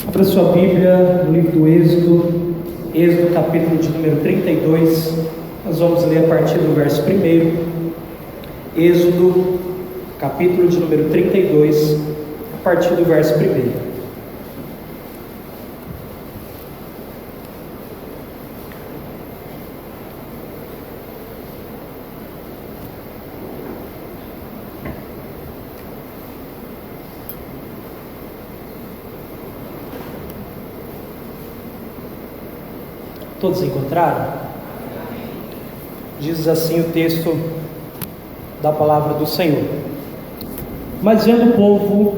Abra sua Bíblia no livro do Êxodo capítulo de número 32, nós vamos ler a partir do verso 1, Êxodo capítulo de número 32, a partir do verso 1. Todos encontraram? Diz assim o texto da palavra do Senhor: Mas vendo o povo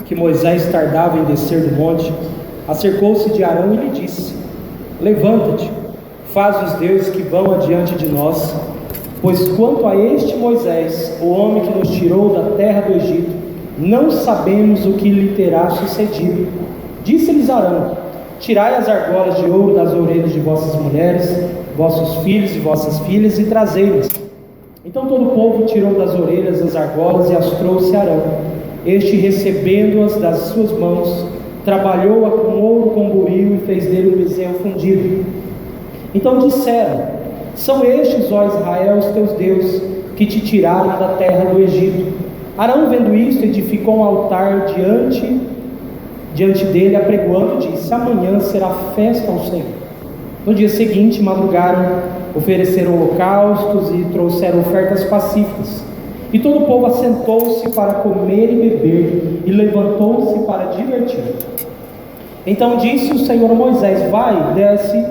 que Moisés tardava em descer do monte, acercou-se de Arão e lhe disse: Levanta-te, faz os deuses que vão adiante de nós, pois quanto a este Moisés, o homem que nos tirou da terra do Egito, não sabemos o que lhe terá sucedido. Disse-lhes Arão: Tirai as argolas de ouro das orelhas de vossas mulheres, vossos filhos e vossas filhas, e trazei-las. Então todo o povo tirou das orelhas as argolas e as trouxe a Arão. Este, recebendo-as das suas mãos, trabalhou-a com ouro com buril e fez dele um bezerro fundido. Então disseram: São estes, ó Israel, os teus deuses, que te tiraram da terra do Egito. Arão, vendo isto, edificou um altar diante dele, apregoando, disse: Amanhã será festa ao Senhor. No dia seguinte, madrugaram, ofereceram holocaustos e trouxeram ofertas pacíficas. E todo o povo assentou-se para comer e beber, e levantou-se para divertir. Então disse o Senhor a Moisés: Vai, desce,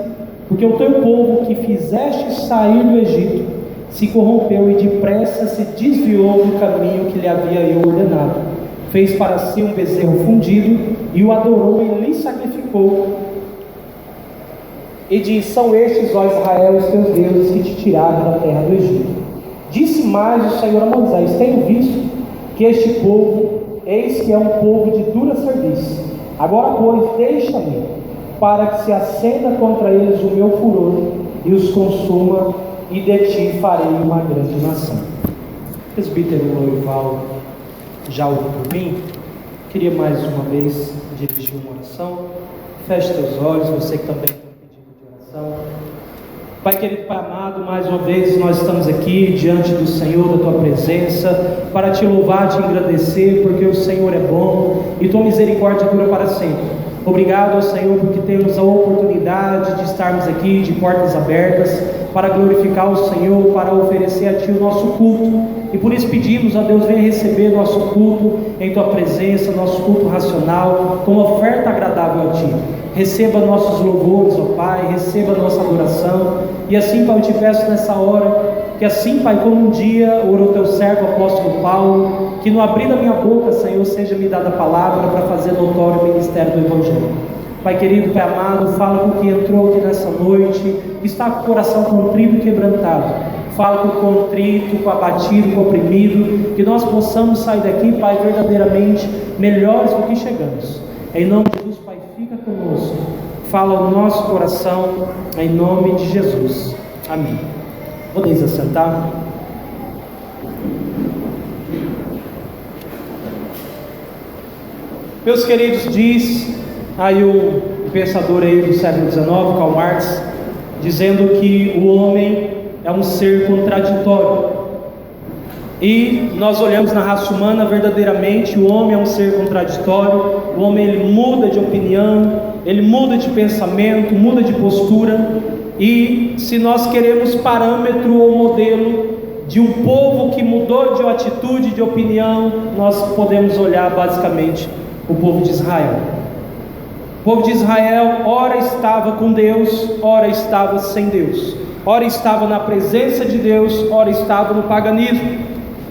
porque o teu povo que fizeste sair do Egito se corrompeu e depressa se desviou do caminho que lhe havia eu ordenado. Fez para si um bezerro fundido e o adorou e lhe sacrificou. E disse: São estes, ó Israel, os teus deuses que te tiraram da terra do Egito. Disse mais o Senhor a Moisés: Tenho visto que este povo, eis que é um povo de dura serviço. Agora, pois, deixa-me, para que se acenda contra eles o meu furor e os consuma, e de ti farei uma grande nação. Presbítero Lourival já ouviu por mim? Queria mais uma vez dirigir uma oração. Feche teus olhos, você que também tem um pedido de oração. Pai querido, Pai amado, mais uma vez nós estamos aqui diante do Senhor, da Tua presença, para Te louvar, Te agradecer, porque o Senhor é bom e Tua misericórdia dura para sempre. Obrigado ao Senhor porque temos a oportunidade de estarmos aqui de portas abertas para glorificar o Senhor, para oferecer a Ti o nosso culto. E por isso pedimos a Deus: venha receber nosso culto em Tua presença, nosso culto racional, como oferta agradável a Ti. Receba nossos louvores, ó Pai, receba nossa adoração. E assim, Pai, eu Te peço nessa hora, que assim, Pai, como um dia orou Teu servo, o apóstolo Paulo, que no abrir da minha boca, Senhor, seja me dada a palavra para fazer notório o ministério do Evangelho. Pai querido, Pai amado, fala com quem entrou aqui nessa noite, que está com o coração contrito e quebrantado. Fala com o contrito, com o abatido, com o oprimido, que nós possamos sair daqui, Pai, verdadeiramente melhores do que chegamos. Em nome de Jesus, Pai, fica conosco. Fala o nosso coração, em nome de Jesus. Amém. Podeis assentar. Meus queridos, diz aí o pensador aí do século XIX, Karl Marx, dizendo que o homem é um ser contraditório. E nós olhamos na raça humana, verdadeiramente o homem é um ser contraditório. O homem, ele muda de opinião, ele muda de pensamento, muda de postura. E se nós queremos parâmetro ou modelo de um povo que mudou de atitude, de opinião, nós podemos olhar basicamente o povo de Israel. O povo de Israel ora estava com Deus, ora estava sem Deus, ora estava na presença de Deus, ora estava no paganismo.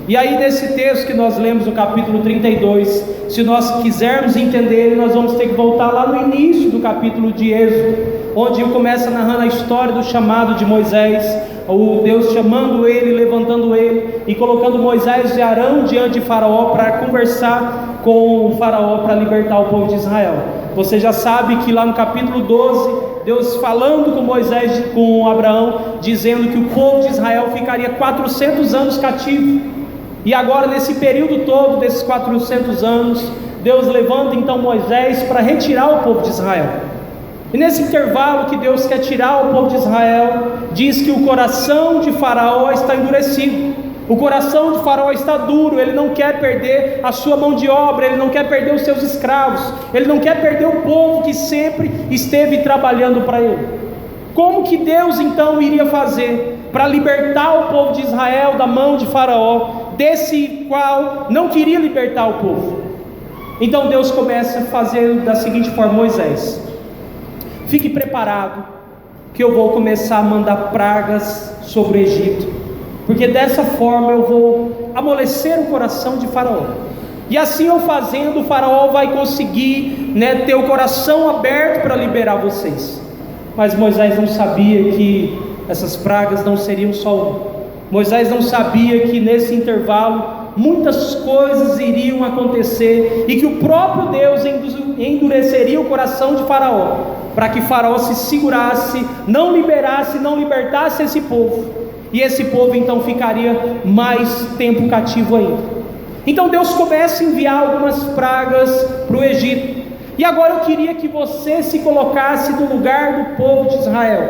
E aí nesse texto que nós lemos no capítulo 32, se nós quisermos entender ele, nós vamos ter que voltar lá no início do capítulo de Êxodo, onde começa narrando a história do chamado de Moisés, o Deus chamando ele, levantando ele e colocando Moisés e Arão diante de Faraó para conversar com o Faraó para libertar o povo de Israel. Você já sabe que lá no capítulo 12, Deus falando com Moisés, com Abraão, dizendo que o povo de Israel ficaria 400 anos cativo. E agora, nesse período todo, desses 400 anos, Deus levanta então Moisés para retirar o povo de Israel. E nesse intervalo que Deus quer tirar o povo de Israel, diz que o coração de Faraó está endurecido. O coração de Faraó está duro, ele não quer perder a sua mão de obra, ele não quer perder os seus escravos, ele não quer perder o povo que sempre esteve trabalhando para ele. Como que Deus então iria fazer para libertar o povo de Israel da mão de Faraó, desse qual não queria libertar o povo? Então Deus começa a fazer da seguinte forma: Moisés, fique preparado, que eu vou começar a mandar pragas sobre o Egito, porque dessa forma eu vou amolecer o coração de Faraó, e assim eu fazendo, o Faraó vai conseguir, ter o coração aberto para liberar vocês. Mas Moisés não sabia que essas pragas não seriam só uma. Moisés não sabia que nesse intervalo muitas coisas iriam acontecer, e que o próprio Deus endureceria o coração de Faraó, para que Faraó se segurasse, não liberasse, não libertasse esse povo, e esse povo então ficaria mais tempo cativo ainda. Então Deus começa a enviar algumas pragas para o Egito. E agora eu queria que você se colocasse no lugar do povo de Israel.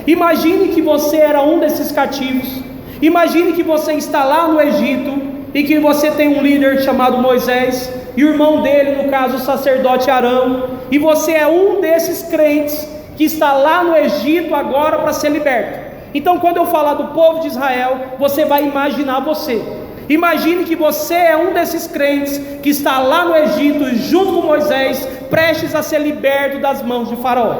Imagine que você era um desses cativos. Imagine que você está lá no Egito e que você tem um líder chamado Moisés e o irmão dele, no caso o sacerdote Arão, e você é um desses crentes que está lá no Egito agora para ser liberto. Então, quando eu falar do povo de Israel, você vai imaginar você. Imagine que você é um desses crentes que está lá no Egito junto com Moisés, prestes a ser liberto das mãos de Faraó.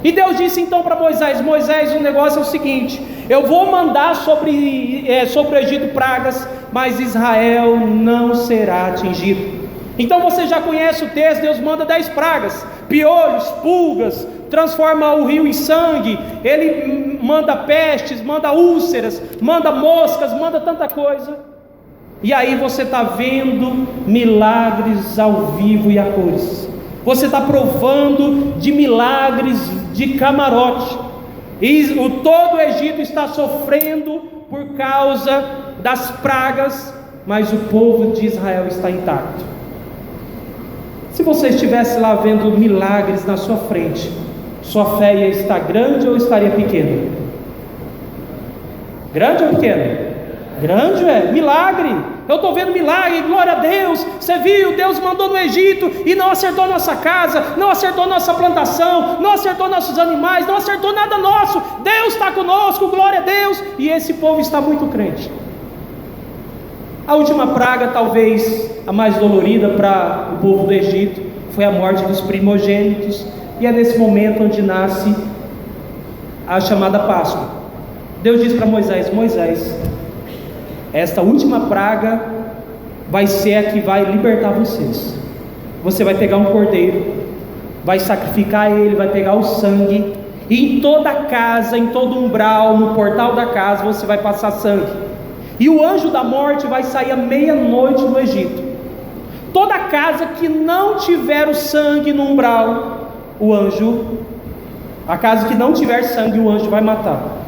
E Deus disse então para Moisés: Moisés, o negócio é o seguinte: eu vou mandar sobre o Egito pragas, mas Israel não será atingido. Então você já conhece o texto. Deus manda 10 pragas: piolhos, pulgas, transforma o rio em sangue, ele manda pestes, manda úlceras, manda moscas, manda tanta coisa. E aí você está vendo milagres ao vivo e a cores. Você está provando de milagres de camarote. E todo o Egito está sofrendo por causa das pragas, mas o povo de Israel está intacto. Se você estivesse lá vendo milagres na sua frente, sua fé ia estar grande ou estaria pequena? Grande ou pequena? Grande, milagre. Eu estou vendo milagre, glória a Deus. Você viu, Deus mandou no Egito e não acertou nossa casa, não acertou nossa plantação, não acertou nossos animais, não acertou nada nosso. Deus está conosco, glória a Deus. E esse povo está muito crente. A última praga, talvez a mais dolorida para o povo do Egito, foi a morte dos primogênitos. E é nesse momento onde nasce a chamada Páscoa. Deus diz para Moisés: Moisés, esta última praga vai ser a que vai libertar vocês. Você vai pegar um cordeiro, vai sacrificar ele, vai pegar o sangue, e em toda a casa, em todo umbral, no portal da casa, você vai passar sangue. E o anjo da morte vai sair à meia-noite no Egito. Toda casa que não tiver o sangue no umbral, a casa que não tiver sangue, o anjo vai matar.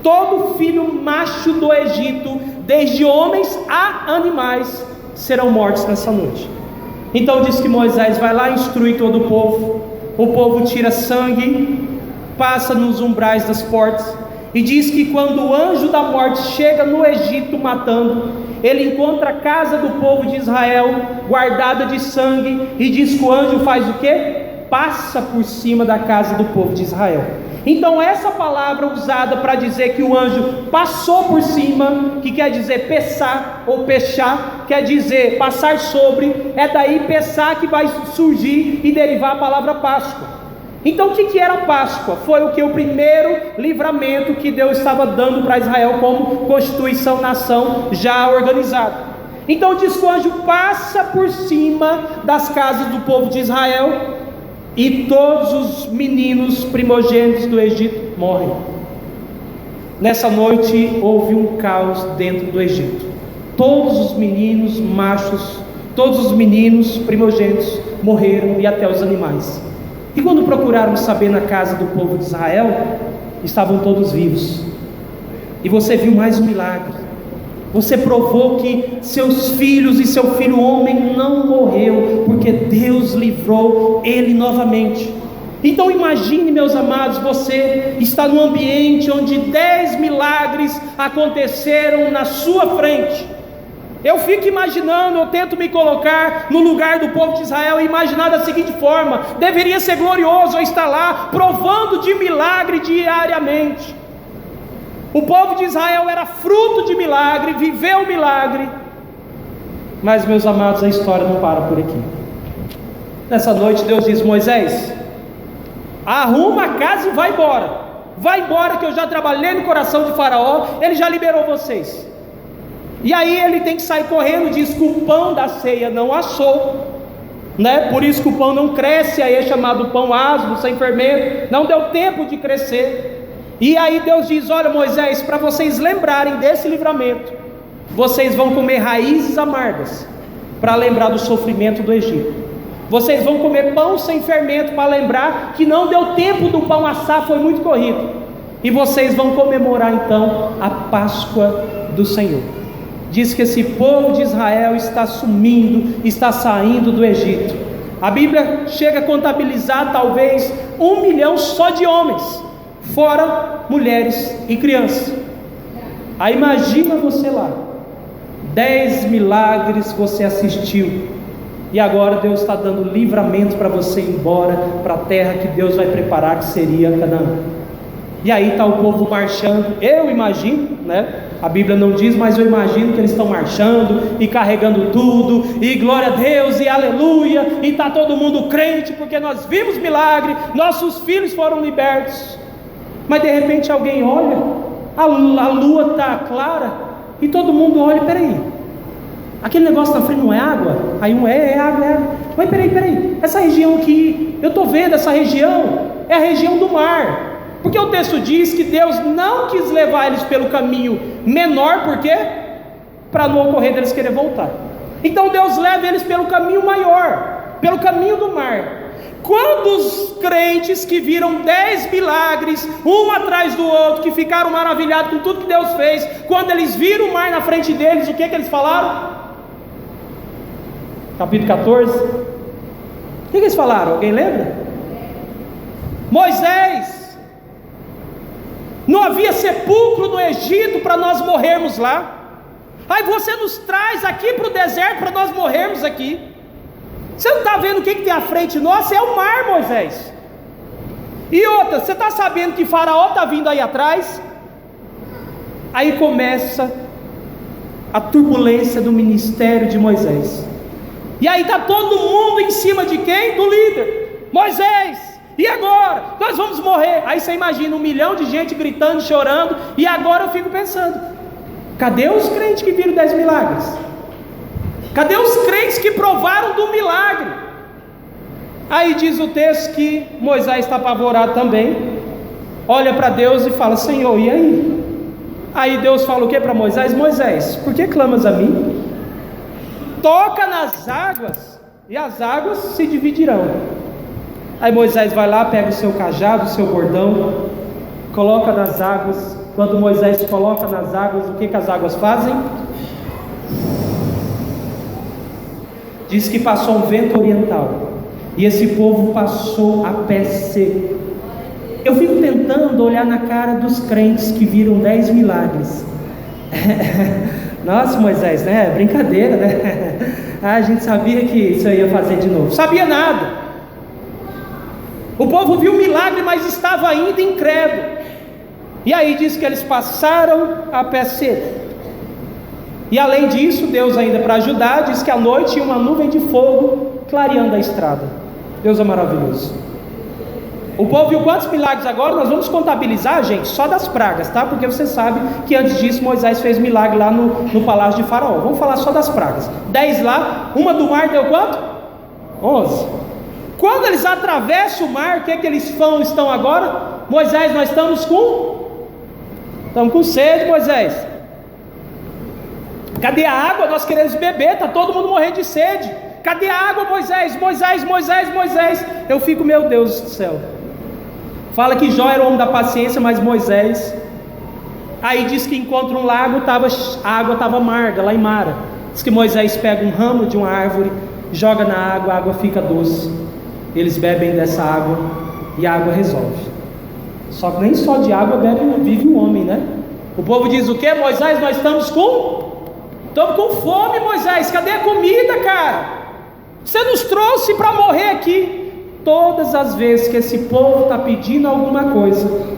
Todo filho macho do Egito, desde homens a animais, serão mortos nessa noite. Então diz que Moisés vai lá e instrui todo o povo tira sangue, passa nos umbrais das portas, e diz que quando o anjo da morte chega no Egito matando, ele encontra a casa do povo de Israel guardada de sangue, e diz que o anjo faz o quê? Passa por cima da casa do povo de Israel. Então essa palavra usada para dizer que o anjo passou por cima, que quer dizer pessar ou pechar, quer dizer passar sobre, é daí pessar que vai surgir e derivar a palavra Páscoa. Então o que era Páscoa? Foi o que? O primeiro livramento que Deus estava dando para Israel como constituição, nação já organizada. Então diz que o anjo passa por cima das casas do povo de Israel, e todos os meninos primogênitos do Egito morrem. Nessa noite houve um caos dentro do Egito. Todos os meninos machos, todos os meninos primogênitos morreram, e até os animais. E quando procuraram saber na casa do povo de Israel, estavam todos vivos. E você viu mais um milagre. Você provou que seus filhos e seu filho homem não morreu, porque Deus livrou ele novamente. Então imagine, meus amados, você está num ambiente onde 10 milagres aconteceram na sua frente. Eu fico imaginando, eu tento me colocar no lugar do povo de Israel e imaginar da seguinte forma: deveria ser glorioso eu estar lá provando de milagre diariamente. O povo de Israel era fruto de milagre, viveu o milagre. Mas, meus amados, a história não para por aqui. Nessa noite Deus diz: Moisés, arruma a casa e vai embora. Vai embora, que eu já trabalhei no coração de Faraó, ele já liberou vocês. E aí ele tem que sair correndo, diz que o pão da ceia não assou, né? Por isso que o pão não cresce, aí é chamado pão asmo, sem fermento, não deu tempo de crescer. E aí Deus diz: olha, Moisés, para vocês lembrarem desse livramento, vocês vão comer raízes amargas, para lembrar do sofrimento do Egito. Vocês vão comer pão sem fermento, para lembrar que não deu tempo do pão assar, foi muito corrido. E vocês vão comemorar então a Páscoa do Senhor. Diz que esse povo de Israel está sumindo, está saindo do Egito. A Bíblia chega a contabilizar talvez 1 milhão só de homens, fora mulheres e crianças. Aí imagina você lá, 10 milagres você assistiu, e agora Deus está dando livramento para você ir embora para a terra que Deus vai preparar, que seria Canaã. E aí está o povo marchando, eu imagino, né? A Bíblia não diz, mas eu imagino que eles estão marchando e carregando tudo, e glória a Deus, e aleluia, e está todo mundo crente, porque nós vimos milagre, nossos filhos foram libertos. Mas de repente alguém olha, a lua está clara, e todo mundo olha: peraí, aquele negócio na frente não é água? Aí é água. Mas peraí, essa região aqui, eu estou vendo essa região, é a região do mar. Porque o texto diz que Deus não quis levar eles pelo caminho menor, por quê? Para não ocorrer deles querer voltar. Então Deus leva eles pelo caminho maior, pelo caminho do mar. Quando os crentes que viram 10 milagres, um atrás do outro, que ficaram maravilhados com tudo que Deus fez, quando eles viram o mar na frente deles, o que eles falaram? Capítulo 14. O que eles falaram? Alguém lembra? Moisés, não havia sepulcro no Egito para nós morrermos lá. Aí você nos traz aqui para o deserto para nós morrermos aqui. Você não está vendo o que tem à frente nossa? É o mar, Moisés. E outra, você está sabendo que Faraó está vindo aí atrás? Aí começa a turbulência do ministério de Moisés. E aí está todo mundo em cima de quem? Do líder. Moisés, e agora? Nós vamos morrer. Aí você imagina 1 milhão de gente gritando, chorando. E agora eu fico pensando: cadê os crentes que viram 10 milagres? Cadê os crentes que provaram do milagre? Aí diz o texto que Moisés está apavorado também. Olha para Deus e fala: Senhor, e aí? Aí Deus fala o que para Moisés? Moisés, por que clamas a mim? Toca nas águas, e as águas se dividirão. Aí Moisés vai lá, pega o seu cajado, o seu bordão, coloca nas águas. Quando Moisés coloca nas águas, o que as águas fazem? Diz que passou um vento oriental, e esse povo passou a pé seco. Eu fico tentando olhar na cara dos crentes que viram 10 milagres. Nossa, Moisés, né? Brincadeira, né? A gente sabia que isso ia fazer de novo. Sabia nada. O povo viu o milagre, mas estava ainda incrédulo. E aí diz que eles passaram a pé seco. E além disso, Deus ainda para ajudar, diz que à noite tinha uma nuvem de fogo clareando a estrada. Deus é maravilhoso. O povo viu quantos milagres agora? Nós vamos contabilizar, gente, só das pragas, tá? Porque você sabe que antes disso Moisés fez milagre lá no palácio de Faraó. Vamos falar só das pragas. 10 lá, uma do mar deu quanto? 11. Quando eles atravessam o mar, o que é que eles estão agora? Moisés, nós estamos com sede, Moisés. Cadê a água? Nós queremos beber, está todo mundo morrendo de sede. Cadê a água, Moisés? Moisés. Eu fico, meu Deus do céu. Fala que Jó era o homem da paciência, mas Moisés, Aí diz que encontra um lago, a água estava amarga, lá em Mara. Diz que Moisés pega um ramo de uma árvore, joga na água, a água fica doce. Eles bebem dessa água e a água resolve. Só que nem só de água vive o homem, né? O povo diz o que? Moisés, nós estamos com fome, Moisés, cadê a comida, cara? Você nos trouxe para morrer aqui. Todas as vezes que esse povo está pedindo alguma coisa,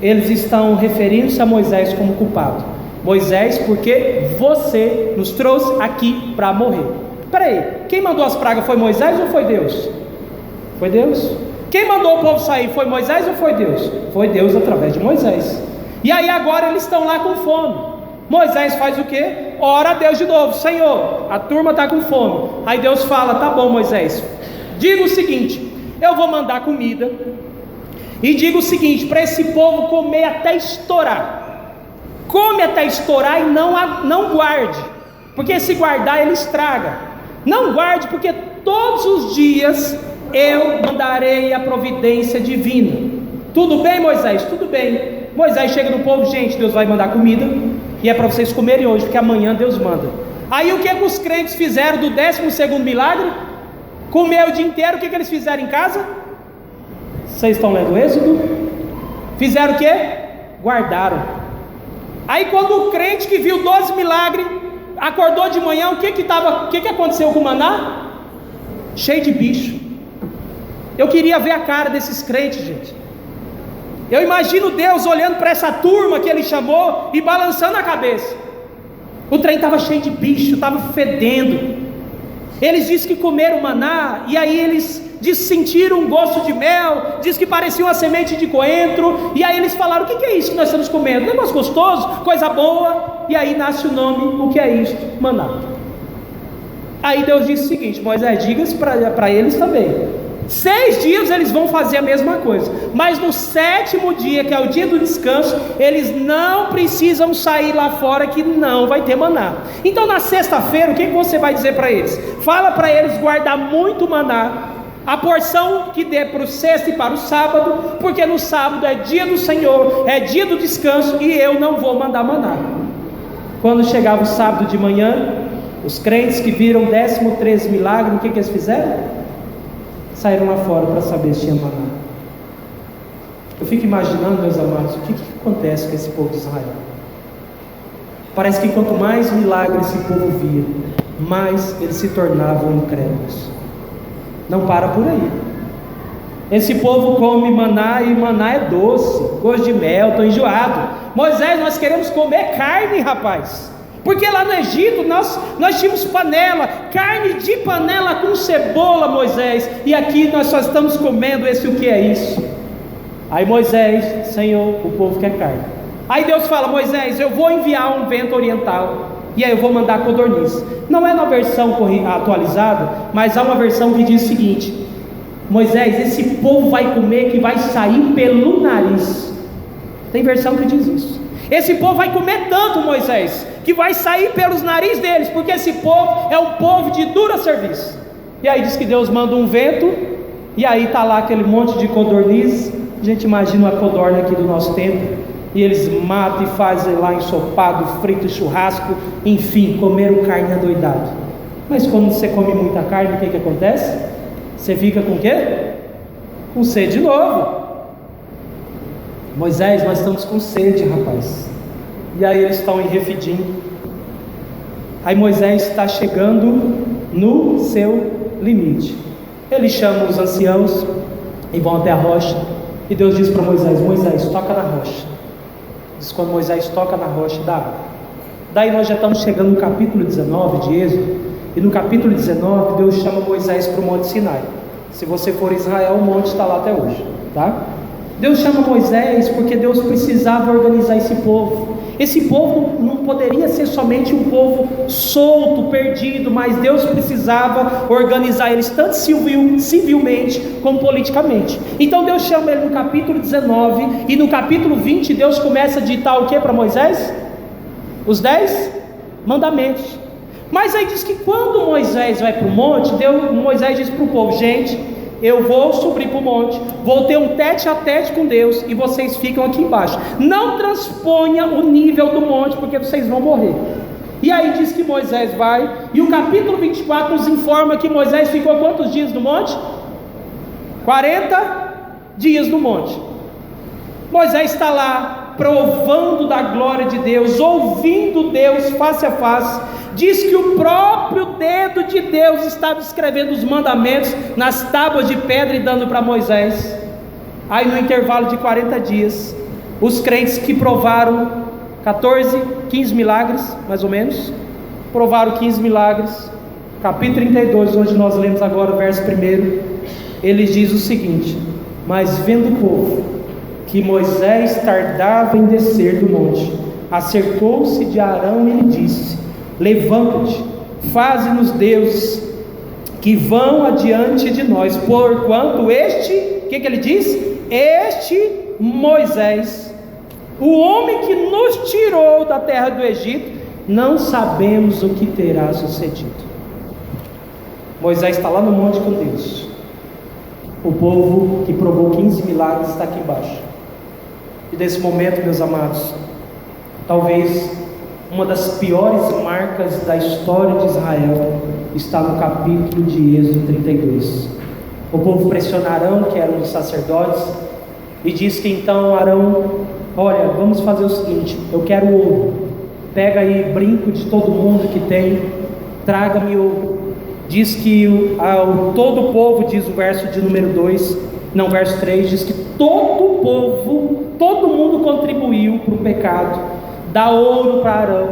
eles estão referindo-se a Moisés como culpado. Moisés, porque você nos trouxe aqui para morrer. Espera aí, quem mandou as pragas foi Moisés ou foi Deus? Foi Deus. Quem mandou o povo sair foi Moisés ou foi Deus? Foi Deus através de Moisés. E aí agora eles estão lá com fome. Moisés faz o quê? Ora a Deus de novo: Senhor, a turma está com fome. Aí Deus fala: tá bom, Moisés, diga o seguinte, eu vou mandar comida, e diga o seguinte, para esse povo comer até estourar. Come até estourar e não guarde, porque se guardar ele estraga. Não guarde, porque todos os dias eu mandarei a providência divina. Tudo bem, Moisés? Tudo bem. Moisés chega no povo: gente, Deus vai mandar comida, e é para vocês comerem hoje, porque amanhã Deus manda. Aí o que os crentes fizeram do 12º milagre? Comer o dia inteiro. O que eles fizeram em casa? Vocês estão lendo o Êxodo? Fizeram o que? Guardaram. Aí quando o crente que viu 12 milagres acordou de manhã, o que aconteceu com o maná? Cheio de bicho. Eu queria ver a cara desses crentes, gente. Eu imagino Deus olhando para essa turma que ele chamou e balançando a cabeça. O trem estava cheio de bicho, estava fedendo. Eles dizem que comeram maná, e aí eles sentiram um gosto de mel, diz que parecia uma semente de coentro, e aí eles falaram: o que é isso que nós estamos comendo? Negócio gostoso, coisa boa. E aí nasce o nome: o que é isso? Maná. Aí Deus disse o seguinte: Moisés, diga para eles também. 6 dias eles vão fazer a mesma coisa, mas no 7º dia, que é o dia do descanso, eles não precisam sair lá fora, que não vai ter maná. Então na sexta-feira, o que você vai dizer para eles? Fala para eles guardar muito maná, a porção que dê para o sexto e para o sábado, porque no sábado é dia do Senhor, é dia do descanso, e eu não vou mandar maná. Quando chegava o sábado de manhã, os crentes que viram o 13º milagre, o que eles fizeram? Saíram lá fora para saber se tinha maná. Eu fico imaginando, meus amados, o que acontece com esse povo de Israel. Parece que quanto mais milagres esse povo via, mais eles se tornavam incrédulos. Não para por aí. Esse povo come maná, e maná é doce, gosto de mel, estou enjoado. Moisés, nós queremos comer carne, rapaz. Porque lá no Egito nós tínhamos panela, carne de panela com cebola, Moisés, e aqui nós só estamos comendo o que é isso? Aí Moisés: Senhor, o povo quer carne. Aí Deus fala: Moisés, eu vou enviar um vento oriental, e aí eu vou mandar codorniz. Não é na versão atualizada, mas há uma versão que diz o seguinte: Moisés, esse povo vai comer que vai sair pelo nariz. Tem versão que diz isso. Esse povo vai comer tanto, Moisés, que vai sair pelos narizes deles, porque esse povo é um povo de dura serviço. E aí diz que Deus manda um vento, e aí está lá aquele monte de codorniz. A gente imagina uma codorna aqui do nosso tempo, e eles matam e fazem lá ensopado, frito, churrasco, enfim, comeram carne adoidado. Mas quando você come muita carne, o que acontece? Você fica com o quê? Com sede de novo. Moisés, nós estamos com sede, rapaz. E aí eles estão em Refidim. Aí Moisés está chegando no seu limite. Ele chama os anciãos e vão até a rocha. E Deus diz para Moisés: Moisés, toca na rocha. Diz: quando Moisés toca na rocha, dá água. Daí nós já estamos chegando no capítulo 19 de Êxodo. E no capítulo 19 Deus chama Moisés para o Monte Sinai. Se você for Israel, o monte está lá até hoje, tá? Deus chama Moisés porque Deus precisava organizar esse povo. Esse povo não poderia ser somente um povo solto, perdido, mas Deus precisava organizar eles tanto civilmente como politicamente. Então Deus chama ele no capítulo 19, e no capítulo 20 Deus começa a ditar o que para Moisés? Os 10 mandamentos. Mas aí diz que quando Moisés vai para o monte, Moisés diz para o povo: gente, eu vou subir para o monte, vou ter um tete a tete com Deus, e vocês ficam aqui embaixo. Não transponha o nível do monte, porque vocês vão morrer. E aí diz que Moisés vai, e o capítulo 24 nos informa que Moisés ficou quantos dias no monte? 40 dias no monte. Moisés está lá, provando da glória de Deus, ouvindo Deus face a face. Diz que o próprio dedo de Deus estava escrevendo os mandamentos nas tábuas de pedra e dando para Moisés. Aí no intervalo de 40 dias, os crentes que provaram 15 milagres, mais ou menos, provaram 15 milagres. Capítulo 32, onde nós lemos agora o verso 1, ele diz o seguinte: mas vendo o povo que Moisés tardava em descer do monte, acercou-se de Arão e lhe disse: levanta-te, faze-nos deuses que vão adiante de nós, porquanto o que ele diz? Este Moisés, o homem que nos tirou da terra do Egito, não sabemos o que terá sucedido. Moisés está lá no monte com Deus. O povo que provou 15 milagres está aqui embaixo. E nesse momento, meus amados, talvez uma das piores marcas da história de Israel está no capítulo de Êxodo 32. O povo pressiona Arão, que era um dos sacerdotes, e diz que então Arão: olha, vamos fazer o seguinte, eu quero ouro, pega aí brinco de todo mundo que tem, traga-me ouro. Diz que todo o povo, diz o verso de número 2, não, verso 3, diz que todo o povo, todo mundo contribuiu para o pecado, dá ouro para Arão.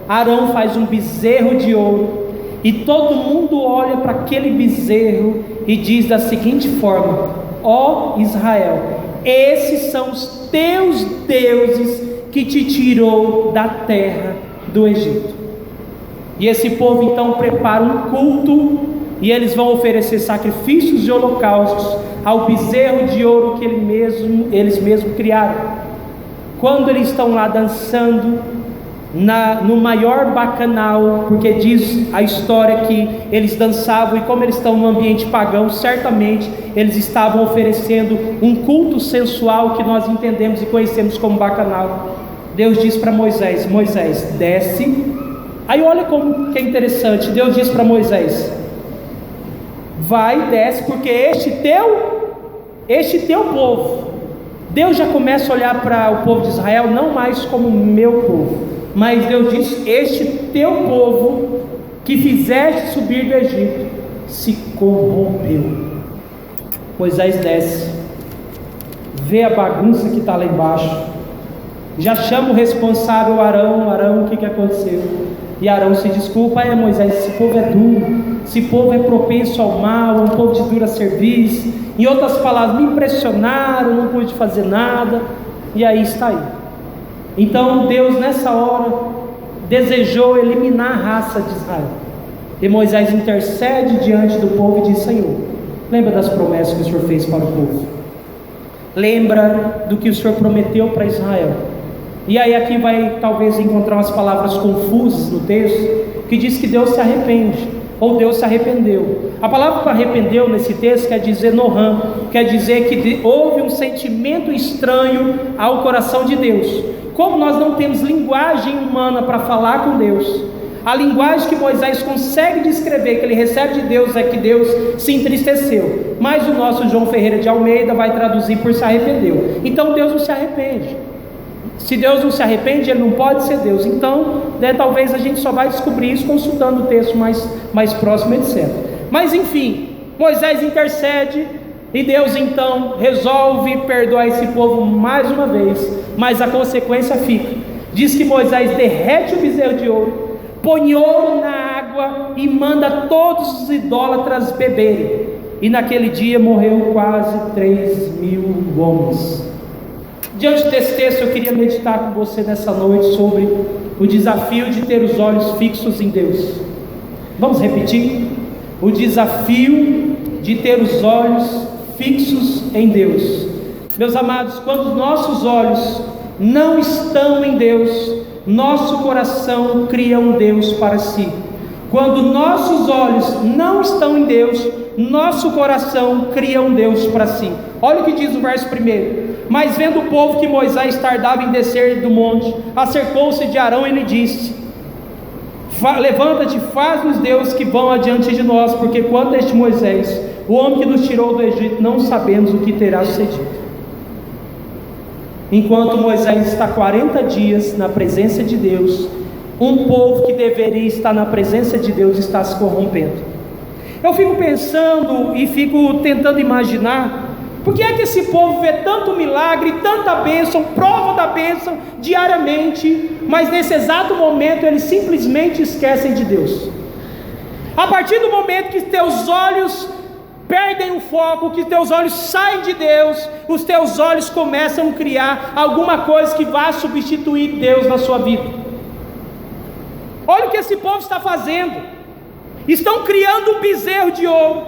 Arão faz um bezerro de ouro, e todo mundo olha para aquele bezerro e diz da seguinte forma: ó Israel, esses são os teus deuses que te tirou da terra do Egito. E esse povo então prepara um culto, e eles vão oferecer sacrifícios e holocaustos ao bezerro de ouro que eles mesmos criaram. Quando eles estão lá dançando no maior bacanal, porque diz a história que eles dançavam, e como eles estão no ambiente pagão, certamente eles estavam oferecendo um culto sensual que nós entendemos e conhecemos como bacanal. Deus diz para Moisés: Moisés, desce. Aí olha como que é interessante. Deus diz para Moisés: vai, desce, porque este teu povo, Deus já começa a olhar para o povo de Israel não mais como meu povo, mas Deus diz: este teu povo que fizeste subir do Egito se corrompeu. Moisés desce, vê a bagunça que está lá embaixo, já chama o responsável Arão: Arão, o que aconteceu? E Arão se desculpa: Moisés, esse povo é duro, esse povo é propenso ao mal, é um povo de dura serviço. Em outras palavras, me impressionaram, não pude fazer nada. E aí está aí. Então Deus nessa hora desejou eliminar a raça de Israel, e Moisés intercede diante do povo e diz: Senhor, lembra das promessas que o Senhor fez para o povo, lembra do que o Senhor prometeu para Israel. E aí aqui vai talvez encontrar umas palavras confusas no texto, que diz que Deus se arrepende, ou Deus se arrependeu. A palavra para arrependeu nesse texto quer dizer noham, quer dizer que houve um sentimento estranho ao coração de Deus. Como nós não temos linguagem humana para falar com Deus, a linguagem que Moisés consegue descrever, que ele recebe de Deus, é que Deus se entristeceu. Mas o nosso João Ferreira de Almeida vai traduzir por se arrependeu. Então Deus não se arrepende. Se Deus não se arrepende, Ele não pode ser Deus. Então, talvez a gente só vai descobrir isso consultando o texto mais próximo, etc. Mas enfim, Moisés intercede, e Deus então resolve perdoar esse povo mais uma vez. Mas a consequência fica. Diz que Moisés derrete o bezerro de ouro, põe ouro na água e manda todos os idólatras beberem. E naquele dia morreu quase 3.000 homens. Diante desse texto, eu queria meditar com você nessa noite sobre o desafio de ter os olhos fixos em Deus. Vamos repetir? O desafio de ter os olhos fixos em Deus. Meus amados, quando os nossos olhos não estão em Deus, nosso coração cria um Deus para si. Quando nossos olhos não estão em Deus, nosso coração cria um Deus para si. Olha o que diz o verso 1: mas vendo o povo que Moisés tardava em descer do monte, acercou-se de Arão e lhe disse: levanta-te, faz-nos Deus que vão adiante de nós, porque quanto a este Moisés, o homem que nos tirou do Egito, não sabemos o que terá sucedido. Enquanto Moisés está 40 dias na presença de Deus, um povo que deveria estar na presença de Deus está se corrompendo. Eu fico pensando e fico tentando imaginar, por que é que esse povo vê tanto milagre, tanta bênção, prova da bênção diariamente, mas nesse exato momento eles simplesmente esquecem de Deus? A partir do momento que teus olhos perdem o foco, que teus olhos saem de Deus, os teus olhos começam a criar alguma coisa que vai substituir Deus na sua vida. Olha o que esse povo está fazendo: estão criando um bezerro de ouro,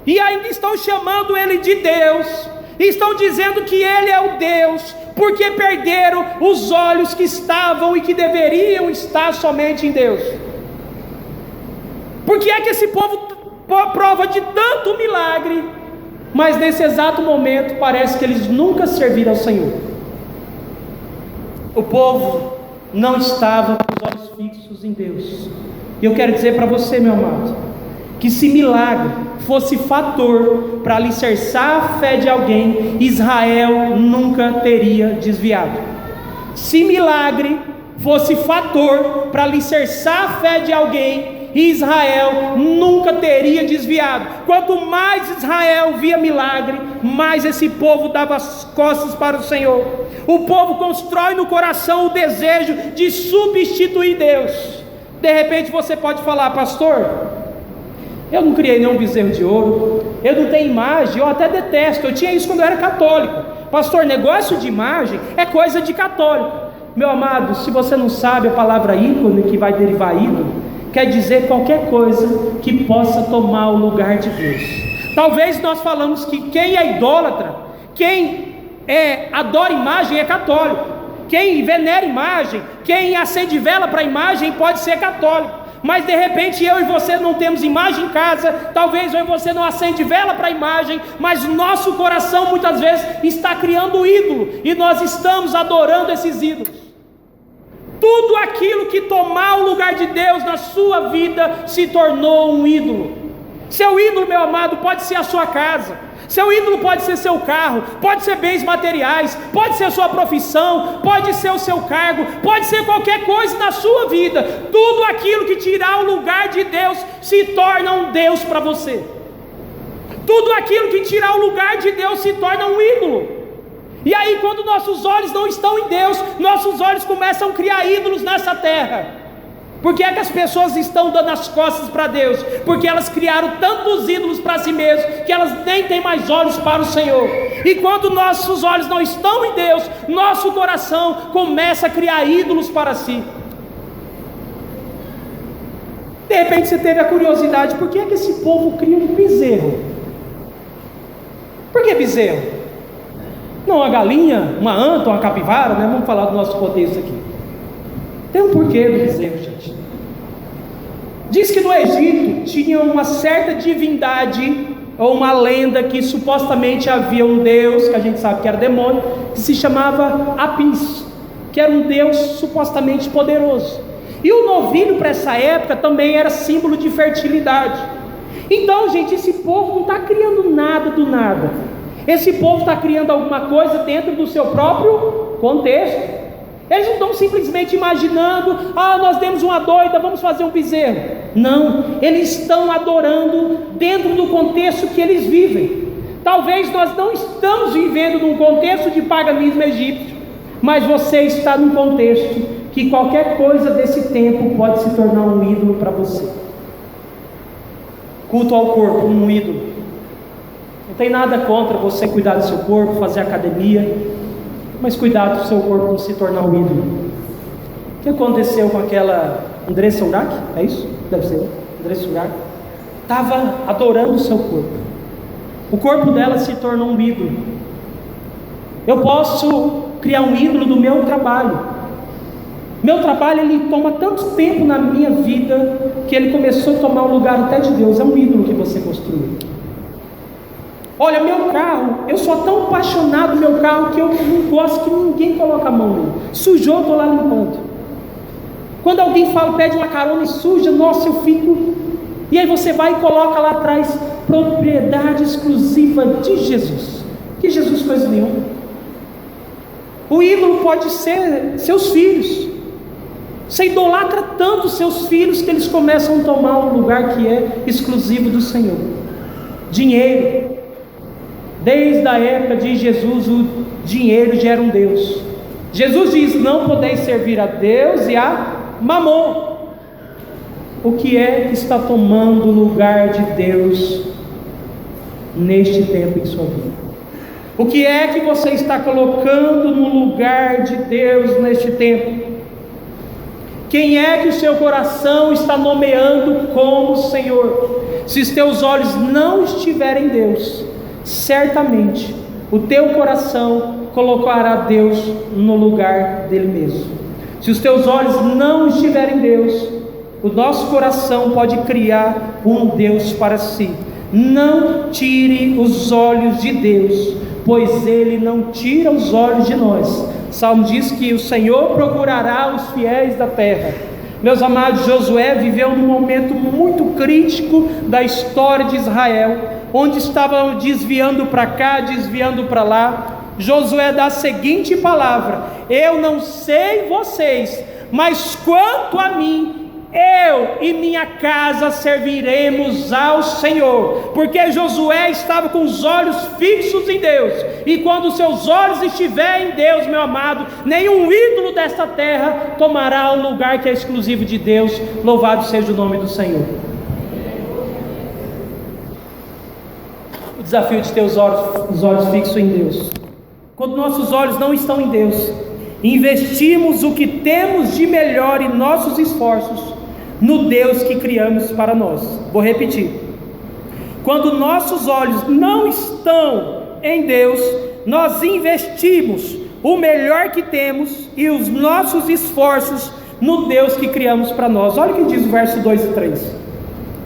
e ainda estão chamando ele de Deus, e estão dizendo que ele é o Deus, porque perderam os olhos que estavam e que deveriam estar somente em Deus. Por que é que esse povo prova de tanto milagre, mas nesse exato momento parece que eles nunca serviram ao Senhor? O povo não estava com os olhos fixos em Deus. E eu quero dizer para você, meu amado, que se milagre fosse fator para alicerçar a fé de alguém, Israel nunca teria desviado. Se milagre fosse fator para alicerçar a fé de alguém, Israel nunca teria desviado. Quanto mais Israel via milagre, mais esse povo dava as costas para o Senhor. O povo constrói no coração o desejo de substituir Deus. De repente você pode falar: pastor, eu não criei nenhum bezerro de ouro, eu não tenho imagem, eu até detesto, eu tinha isso quando eu era católico. Pastor, negócio de imagem é coisa de católico. Meu amado, se você não sabe, a palavra ícone, que vai derivar ídolo, quer dizer qualquer coisa que possa tomar o lugar de Deus. Talvez nós falamos que quem é idólatra, quem adora imagem é católico, quem venera imagem, quem acende vela para imagem pode ser católico. Mas de repente eu e você não temos imagem em casa, talvez eu e você não acende vela para imagem, mas o nosso coração muitas vezes está criando ídolo, e nós estamos adorando esses ídolos. Tudo aquilo que tomar o lugar de Deus na sua vida se tornou um ídolo. Seu ídolo, meu amado, pode ser a sua casa, seu ídolo pode ser seu carro, pode ser bens materiais, pode ser sua profissão, pode ser o seu cargo, pode ser qualquer coisa na sua vida. Tudo aquilo que tirar o lugar de Deus se torna um Deus para você. Tudo aquilo que tirar o lugar de Deus se torna um ídolo. E aí, quando nossos olhos não estão em Deus, nossos olhos começam a criar ídolos nessa terra. Por que é que as pessoas estão dando as costas para Deus? Porque elas criaram tantos ídolos para si mesmas, que elas nem têm mais olhos para o Senhor. E quando nossos olhos não estão em Deus, nosso coração começa a criar ídolos para si. De repente você teve a curiosidade: por que é que esse povo cria um bezerro? Por que bezerro? Não uma galinha, uma anta, uma capivara, né? Vamos falar do nosso contexto aqui. Tem um porquê do bezerro, gente. Diz que no Egito tinha uma certa divindade, ou uma lenda, que supostamente havia um deus, que a gente sabe que era demônio, que se chamava Apis, que era um deus supostamente poderoso. E o novilho para essa época também era símbolo de fertilidade. Então, gente, esse povo não está criando nada do nada. Esse povo está criando alguma coisa dentro do seu próprio contexto. Eles não estão simplesmente imaginando: nós demos uma doida, vamos fazer um bezerro. Não, eles estão adorando dentro do contexto que eles vivem. Talvez nós não estamos vivendo num contexto de paganismo egípcio, mas você está num contexto que qualquer coisa desse tempo pode se tornar um ídolo para você. Culto ao corpo, um ídolo. Não tem nada contra você cuidar do seu corpo, fazer academia, mas cuidado do seu corpo não se tornar um ídolo. O que aconteceu com aquela Andressa Urach? É isso? Deve ser, Andressa Urach. Estava adorando o seu corpo. O corpo dela se tornou um ídolo. Eu posso criar um ídolo do meu trabalho. Meu trabalho, ele toma tanto tempo na minha vida, que ele começou a tomar o lugar até de Deus. É um ídolo que você construiu. Olha, meu carro, eu sou tão apaixonado no meu carro que eu não gosto que ninguém coloque a mão nele. Sujou, eu estou lá limpando. Quando alguém pede uma carona e suja, nossa, eu fico... E aí você vai e coloca lá atrás, propriedade exclusiva de Jesus. Que Jesus coisa nenhuma. O ídolo pode ser seus filhos. Você idolatra tanto seus filhos que eles começam a tomar um lugar que é exclusivo do Senhor. Dinheiro. Desde a época de Jesus, o dinheiro já era um Deus. Jesus diz: não podeis servir a Deus e a Mamon. O que é que está tomando o lugar de Deus neste tempo em sua vida? O que é que você está colocando no lugar de Deus neste tempo? Quem é que o seu coração está nomeando como Senhor? Se os teus olhos não estiverem em Deus, certamente o teu coração colocará Deus no lugar dele mesmo. Se os teus olhos não estiverem em Deus, o nosso coração pode criar um Deus para si. Não tire os olhos de Deus, pois Ele não tira os olhos de nós. O Salmo diz que o Senhor procurará os fiéis da terra. Meus amados, Josué viveu num momento muito crítico da história de Israel, onde estavam desviando para cá, desviando para lá. Josué dá a seguinte palavra: eu não sei vocês, mas quanto a mim, eu e minha casa serviremos ao Senhor. Porque Josué estava com os olhos fixos em Deus, e quando os seus olhos estiverem em Deus, meu amado, nenhum ídolo desta terra tomará o lugar que é exclusivo de Deus. Louvado seja o nome do Senhor. O desafio de ter os olhos fixos em Deus. Quando nossos olhos não estão em Deus, investimos o que temos de melhor em nossos esforços no Deus que criamos para nós. Vou repetir: quando nossos olhos não estão em Deus, nós investimos o melhor que temos e os nossos esforços no Deus que criamos para nós. Olha o que diz o verso 2 e 3: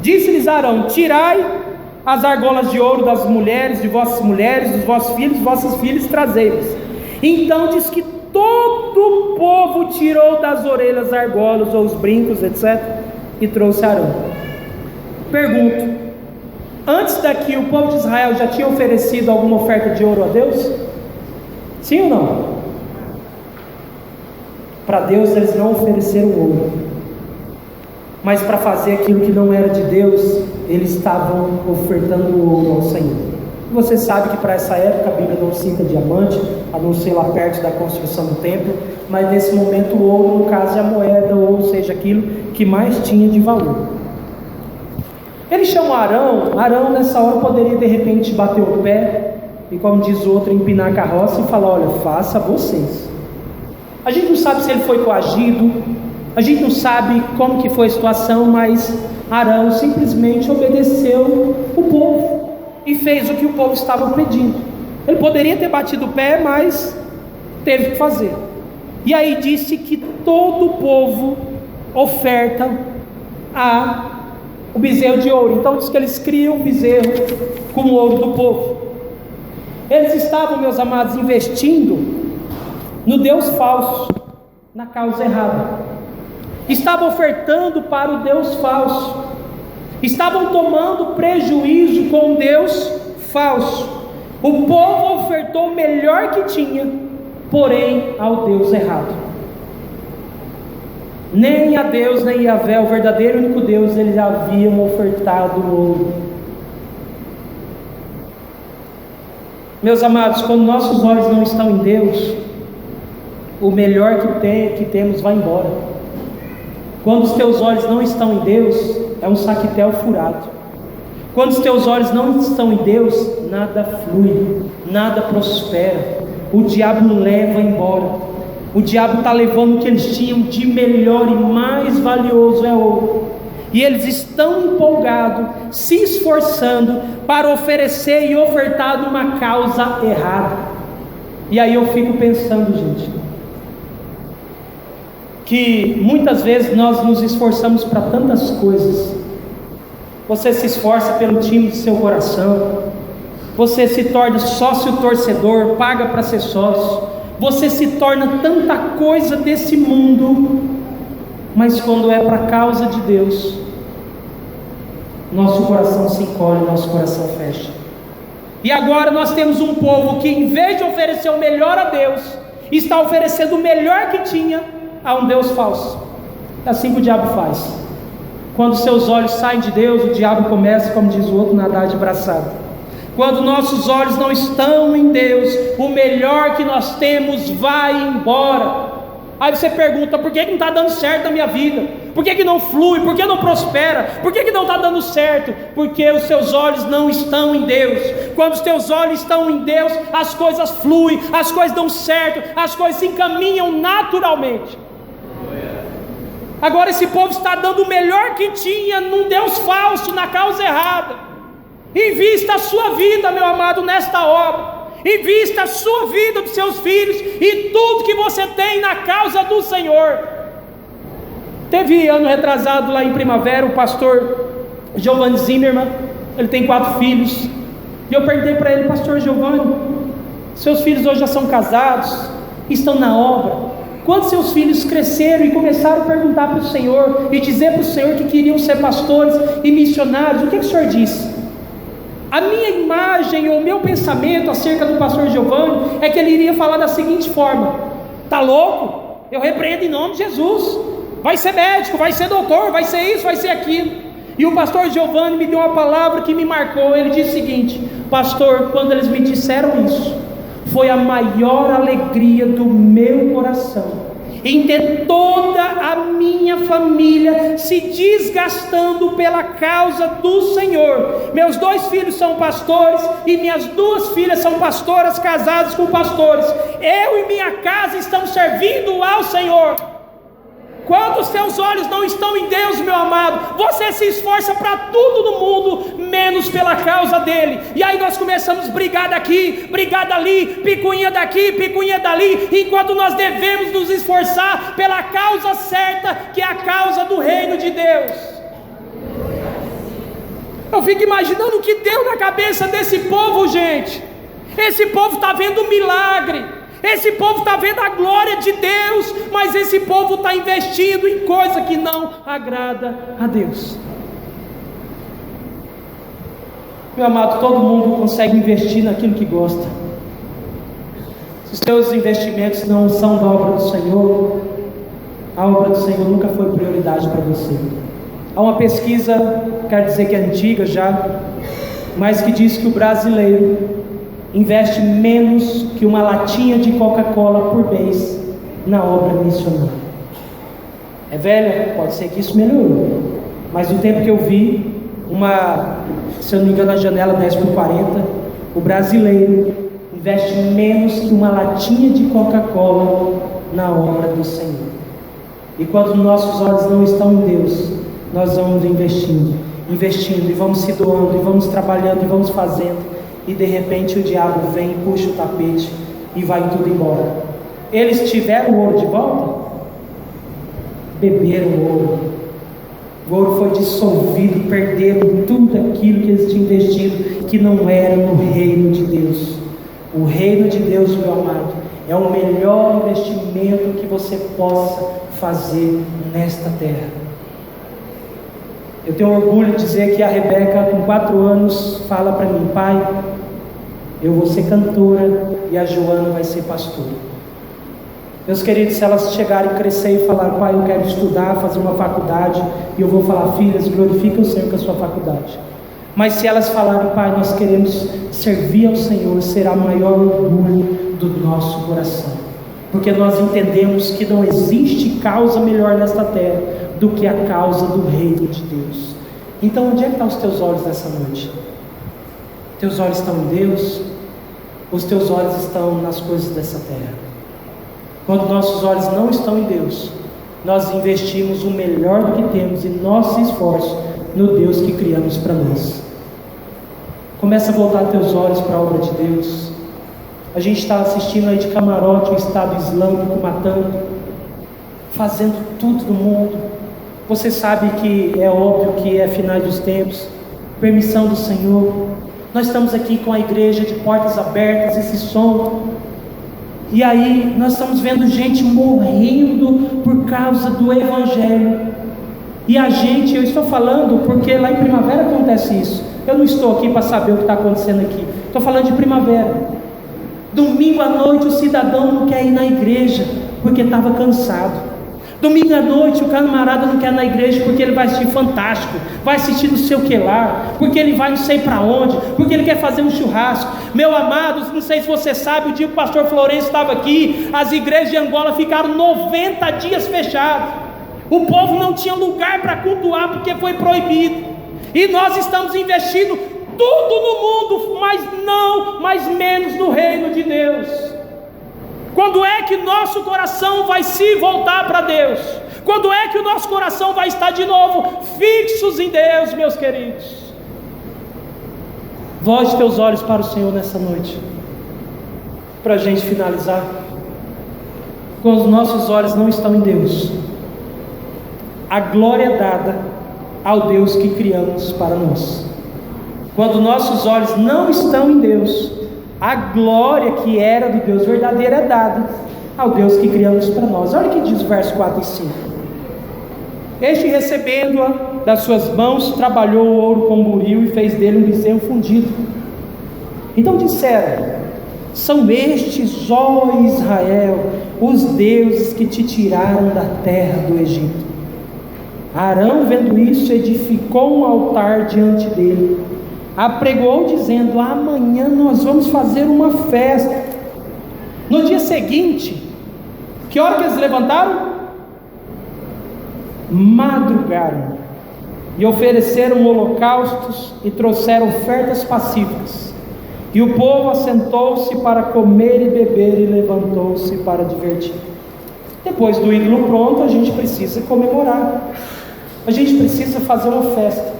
disse-lhes Arão: tirai as argolas de ouro das mulheres, de vossas mulheres, dos vossos filhos, vossas filhas, trazei-las. Então diz que todo o povo tirou das orelhas argolas ou os brincos, etc., e trouxe Arão. Pergunto: antes daqui o povo de Israel já tinha oferecido alguma oferta de ouro a Deus? Sim ou não? Para Deus eles não ofereceram ouro, mas para fazer aquilo que não era de Deus, eles estavam ofertando ouro ao Senhor. Você sabe que para essa época a Bíblia não cita diamante, a não ser lá perto da construção do templo, mas nesse momento o ouro, no caso, é a moeda, ou seja, aquilo que mais tinha de valor. Ele chamou Arão nessa hora poderia de repente bater o pé e, como diz o outro, empinar a carroça e falar: olha, faça vocês. A gente não sabe se ele foi coagido, a gente não sabe como que foi a situação, mas Arão simplesmente obedeceu o povo e fez o que o povo estava pedindo. Ele poderia ter batido o pé, mas teve que fazer. E aí disse que todo o povo oferta o bezerro de ouro. Então diz que eles criam um bezerro com o ouro do povo. Eles estavam, meus amados, investindo no Deus falso, na causa errada. Estavam ofertando para o Deus falso. Estavam tomando prejuízo com Deus falso. O povo ofertou o melhor que tinha, porém ao Deus errado. Nem a Deus, nem a Yahvé, o verdadeiro e único Deus, eles haviam ofertado ouro. Meus amados, quando nossos olhos não estão em Deus, o melhor que temos vai embora. Quando os teus olhos não estão em Deus, é um saquetel furado. Quando os teus olhos não estão em Deus, nada flui, nada prospera. O diabo leva embora. O diabo está levando o que eles tinham de melhor e mais valioso, é ouro. E eles estão empolgados, se esforçando para oferecer e ofertar numa causa errada. E aí eu fico pensando, gente, que muitas vezes nós nos esforçamos para tantas coisas. Você se esforça pelo time do seu coração, você se torna sócio torcedor, paga para ser sócio, você se torna tanta coisa desse mundo, mas quando é para a causa de Deus, nosso coração se encolhe, nosso coração fecha. E agora nós temos um povo que, em vez de oferecer o melhor a Deus, está oferecendo o melhor que tinha a um Deus falso. É assim que o diabo faz. Quando seus olhos saem de Deus, o diabo começa, como diz o outro, nadar de braçada. Quando nossos olhos não estão em Deus, o melhor que nós temos vai embora. Aí você pergunta: por que não está dando certo na minha vida? Por que não flui? Por que não prospera? Por que não está dando certo? Porque os seus olhos não estão em Deus. Quando os teus olhos estão em Deus, as coisas fluem, as coisas dão certo, as coisas se encaminham naturalmente. Agora esse povo está dando o melhor que tinha num Deus falso, na causa errada. Invista a sua vida, meu amado, nesta obra. Invista a sua vida dos seus filhos e tudo que você tem na causa do Senhor. Teve ano retrasado lá em Primavera o pastor Giovanni Zimmermann. Ele tem 4 filhos. E eu perguntei para ele: pastor Giovanni, seus filhos hoje já são casados, estão na obra. Quando seus filhos cresceram e começaram a perguntar para o Senhor e dizer para o Senhor que queriam ser pastores e missionários, o que o Senhor disse? A minha imagem ou o meu pensamento acerca do pastor Giovanni é que ele iria falar da seguinte forma: tá louco? Eu repreendo em nome de Jesus. Vai ser médico, vai ser doutor, vai ser isso, vai ser aquilo. E o pastor Giovanni me deu uma palavra que me marcou. Ele disse o seguinte: pastor, quando eles me disseram isso, foi a maior alegria do meu coração em ter toda a minha família se desgastando pela causa do Senhor. Meus 2 filhos são pastores e minhas 2 filhas são pastoras, casadas com pastores. Eu e minha casa estamos servindo ao Senhor. Quando os teus olhos não estão em Deus, meu amado, você se esforça para tudo no mundo, menos pela causa dele. E aí nós começamos a brigar daqui, brigar dali, picuinha daqui, picuinha dali, enquanto nós devemos nos esforçar pela causa certa, que é a causa do reino de Deus. Eu fico imaginando o que deu na cabeça desse povo, gente. Esse povo está vendo um milagre, esse povo está vendo a glória de Deus, mas esse povo está investindo em coisa que não agrada a Deus. Meu amado, todo mundo consegue investir naquilo que gosta. Se os teus investimentos não são da obra do Senhor, a obra do Senhor nunca foi prioridade para você. Há uma pesquisa, quer dizer que é antiga já, mas que diz que o brasileiro investe menos que uma latinha de Coca-Cola por mês na obra missionária. É velha? Pode ser que isso melhorou, mas no tempo que eu vi, se eu não me engano, a janela 10/40, o brasileiro investe menos que uma latinha de Coca-Cola na obra do Senhor. E quando nossos olhos não estão em Deus, nós vamos investindo e vamos se doando, e vamos trabalhando, e vamos fazendo. E de repente o diabo vem, puxa o tapete e vai tudo embora. Eles tiveram o ouro de volta? Beberam o ouro. O ouro foi dissolvido, perderam tudo aquilo que eles tinham investido, que não era no reino de Deus. O reino de Deus, meu amado, é o melhor investimento que você possa fazer nesta terra. Eu tenho orgulho de dizer que a Rebeca, com 4 anos, fala para mim: pai, eu vou ser cantora e a Joana vai ser pastora. Meus queridos, se elas chegarem a crescer e falar: pai, eu quero estudar, fazer uma faculdade, e eu vou falar: filhas, glorifica o Senhor com a sua faculdade. Mas se elas falarem: pai, nós queremos servir ao Senhor, será o maior orgulho do nosso coração, porque nós entendemos que não existe causa melhor nesta terra do que a causa do reino de Deus. Então onde é que estão os teus olhos nessa noite? Teus olhos estão em Deus? Os teus olhos estão nas coisas dessa terra? Quando nossos olhos não estão em Deus, nós investimos o melhor do que temos e nosso esforço no Deus que criamos para nós. Começa a voltar teus olhos para a obra de Deus. A gente está assistindo aí de camarote o Estado Islâmico matando, fazendo tudo no mundo. Você sabe que é óbvio que é final dos tempos, permissão do Senhor. Nós estamos aqui com a igreja de portas abertas, esse som, e aí nós estamos vendo gente morrendo por causa do Evangelho. E a gente, eu estou falando porque lá em Primavera acontece isso. Eu não estou aqui para saber o que está acontecendo aqui. Estou falando de Primavera. Domingo à noite o cidadão não quer ir na igreja porque estava cansado. Domingo à noite o camarada não quer ir na igreja porque ele vai assistir Fantástico, vai assistir não sei o que lá, porque ele vai não sei para onde, porque ele quer fazer um churrasco. Meu amado, não sei se você sabe, o dia que o pastor Florencio estava aqui, as igrejas de Angola ficaram 90 dias fechadas. O povo não tinha lugar para cultuar porque foi proibido. E nós estamos investindo tudo no mundo, mas menos no reino de Deus. Quando é que nosso coração vai se voltar para Deus? Quando é que o nosso coração vai estar de novo fixos em Deus, meus queridos? Volte teus olhos para o Senhor nessa noite, para a gente finalizar. Quando os nossos olhos não estão em Deus, a glória é dada ao Deus que criamos para nós. Quando nossos olhos não estão em Deus, a glória que era do Deus verdadeiro é dada ao Deus que criamos para nós. Olha o que diz o verso 4 e 5. Este, recebendo-a das suas mãos, trabalhou o ouro com buril e fez dele um bezerro fundido. Então disseram: são estes, ó Israel, os deuses que te tiraram da terra do Egito. Arão, vendo isso, edificou um altar diante dele, apregou dizendo: amanhã nós vamos fazer uma festa. No dia seguinte, que hora que eles levantaram? Madrugaram e ofereceram holocaustos e trouxeram ofertas pacíficas. E o povo assentou-se para comer e beber e levantou-se para divertir. Depois do ídolo pronto, a gente precisa comemorar, a gente precisa fazer uma festa.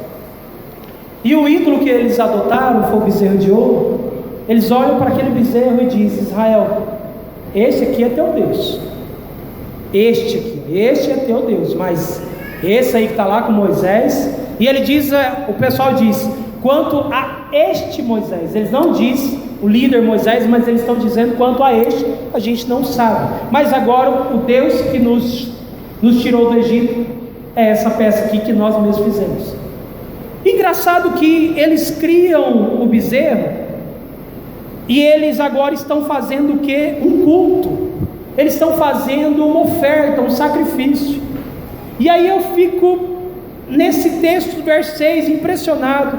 E o ídolo que eles adotaram foi o bezerro de ouro. Eles olham para aquele bezerro e dizem: Israel, esse aqui é teu Deus, este é teu Deus, mas esse aí que está lá com Moisés. E ele diz, o pessoal diz, quanto a este Moisés, eles não dizem o líder Moisés, mas eles estão dizendo quanto a este, a gente não sabe. Mas agora o Deus que nos tirou do Egito é essa peça aqui que nós mesmos fizemos. Engraçado que eles criam o bezerro e eles agora estão fazendo o que? Um culto. Eles estão fazendo uma oferta, um sacrifício. E aí eu fico nesse texto do verso 6 impressionado,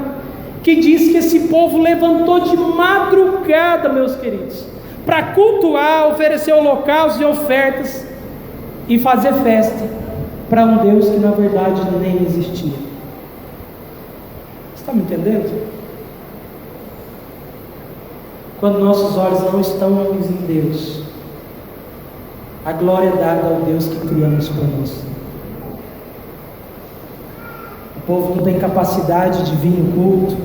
que diz que esse povo levantou de madrugada, meus queridos, para cultuar, oferecer holocaustos e ofertas e fazer festa para um Deus que na verdade nem existia. Você está me entendendo? Quando nossos olhos não estão em Deus, a glória é dada ao Deus que criamos para nós. O povo não tem capacidade de vir no culto,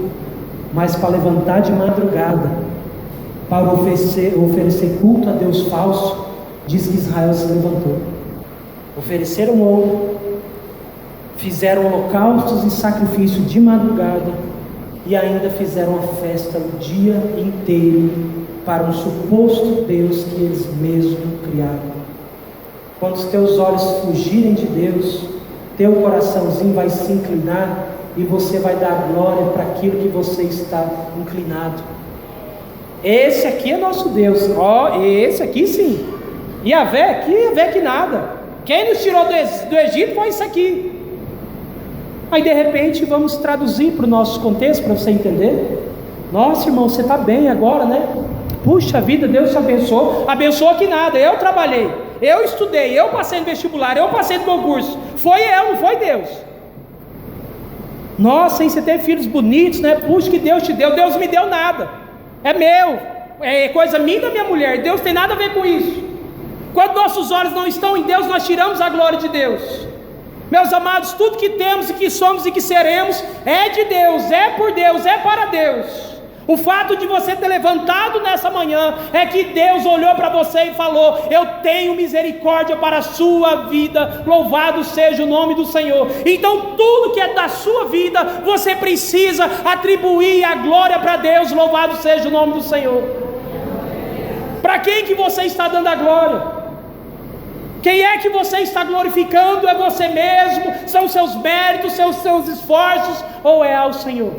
mas para levantar de madrugada, para oferecer culto a Deus falso, diz que Israel se levantou. Ofereceram ouro, fizeram holocaustos e sacrifício de madrugada, e ainda fizeram a festa o dia inteiro para um suposto Deus que eles mesmos criaram. Quando os teus olhos fugirem de Deus, teu coraçãozinho vai se inclinar e você vai dar glória para aquilo que você está inclinado. Esse aqui é nosso Deus, esse aqui sim. E a Vé que nada. Quem nos tirou do Egito foi isso aqui. Aí de repente vamos traduzir para o nosso contexto, para você entender. Nossa, irmão, você está bem agora, né? Puxa vida, Deus te abençoou. Abençoou que nada, eu trabalhei, eu estudei, eu passei no vestibular, eu passei no concurso. Foi eu, não foi Deus. Nossa, hein, você teve filhos bonitos, né? Puxa, que Deus te deu. Deus me deu nada, é meu, é coisa minha e da minha mulher. Deus tem nada a ver com isso. Quando nossos olhos não estão em Deus, nós tiramos a glória de Deus. Meus amados, tudo que temos e que somos e que seremos é de Deus, é por Deus, é para Deus. O fato de você ter levantado nessa manhã é que Deus olhou para você e falou: eu tenho misericórdia para a sua vida, louvado seja o nome do Senhor. Então tudo que é da sua vida, você precisa atribuir a glória para Deus, louvado seja o nome do Senhor. Para quem que você está dando a glória? Quem é que você está glorificando? É você mesmo? São os seus méritos, seus esforços, ou é ao Senhor?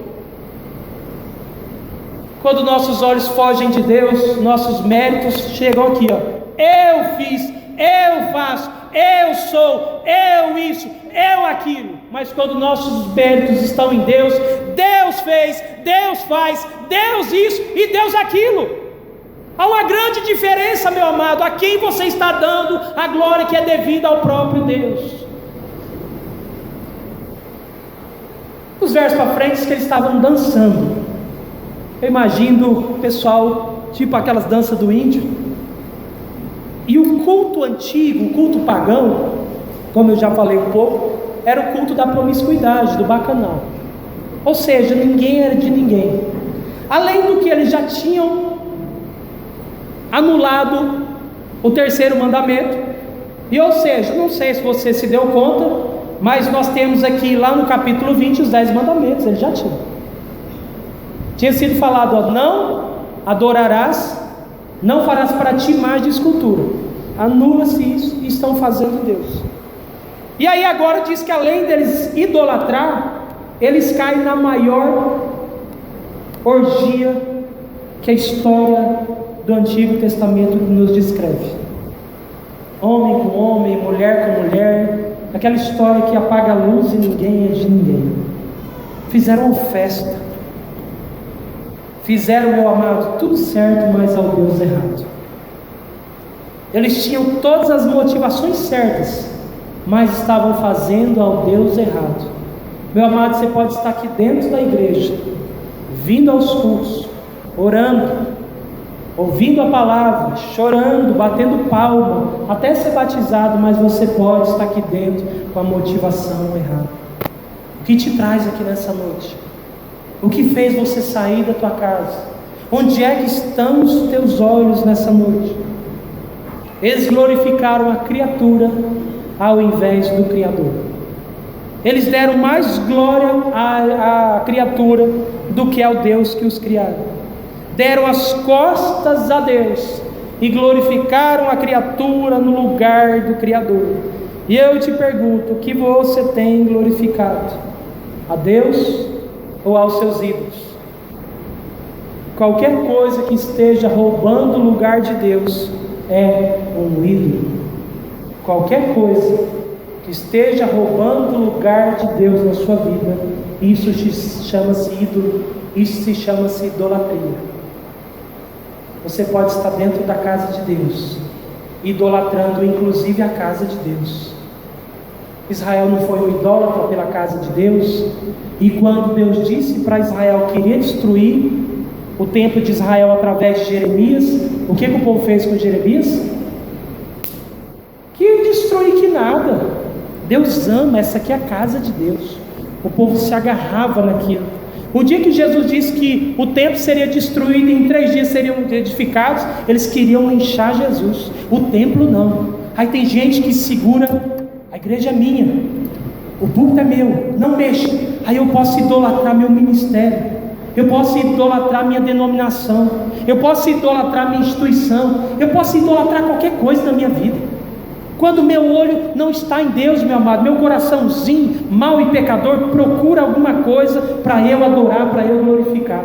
Quando nossos olhos fogem de Deus, nossos méritos chegam aqui, ó. Eu fiz, eu faço, eu sou, eu isso, eu aquilo. Mas quando nossos méritos estão em Deus, Deus fez, Deus faz, Deus isso e Deus aquilo. Há uma grande diferença, meu amado, a quem você está dando a glória que é devida ao próprio Deus. Os versos para frente, que eles estavam dançando. Eu imagino o pessoal, tipo aquelas danças do índio. E o culto antigo, o culto pagão, como eu já falei um pouco, era o culto da promiscuidade, do bacanal. Ou seja, ninguém era de ninguém. Além do que eles já tinham anulado o terceiro mandamento. E ou seja, não sei se você se deu conta, mas nós temos aqui lá no capítulo 20 os 10 mandamentos, eles já tinham. Tinha sido falado, ó, não adorarás, não farás para ti imagem de escultura. Anula-se isso e estão fazendo Deus. E aí agora diz que além deles idolatrar, eles caem na maior orgia que a história do Antigo Testamento nos descreve. Homem com homem, mulher com mulher, aquela história que apaga a luz e ninguém é de ninguém. Fizeram uma festa. Fizeram, meu amado, tudo certo, mas ao Deus errado. Eles tinham todas as motivações certas, mas estavam fazendo ao Deus errado. Meu amado, você pode estar aqui dentro da igreja, vindo aos cultos, orando, ouvindo a palavra, chorando, batendo palma, até ser batizado, mas você pode estar aqui dentro com a motivação errada. O que te traz aqui nessa noite? O que fez você sair da tua casa? Onde é que estão os teus olhos nessa noite? Eles glorificaram a criatura ao invés do Criador. Eles deram mais glória à criatura do que ao Deus que os criaram. Deram as costas a Deus e glorificaram a criatura no lugar do Criador. E eu te pergunto, o que você tem glorificado? A Deus ou aos seus ídolos? Qualquer coisa que esteja roubando o lugar de Deus é um ídolo. Qualquer coisa que esteja roubando o lugar de Deus na sua vida, isso chama-se ídolo, isso se chama-se idolatria. Você pode estar dentro da casa de Deus, idolatrando inclusive a casa de Deus. Israel não foi um idólatra pela casa de Deus, e quando Deus disse para Israel que iria destruir o templo de Israel através de Jeremias, o que o povo fez com Jeremias? Que destruir que nada. Deus ama, essa aqui é a casa de Deus. O povo se agarrava naquilo. O dia que Jesus disse que o templo seria destruído e em 3 dias seriam edificados, eles queriam linchar Jesus. O templo não. Aí tem gente que segura: a igreja é minha, o púlpito é meu, não mexa. Aí eu posso idolatrar meu ministério, eu posso idolatrar minha denominação, eu posso idolatrar minha instituição, eu posso idolatrar qualquer coisa na minha vida. Quando meu olho não está em Deus, meu amado, meu coraçãozinho mau e pecador procura alguma coisa para eu adorar, para eu glorificar.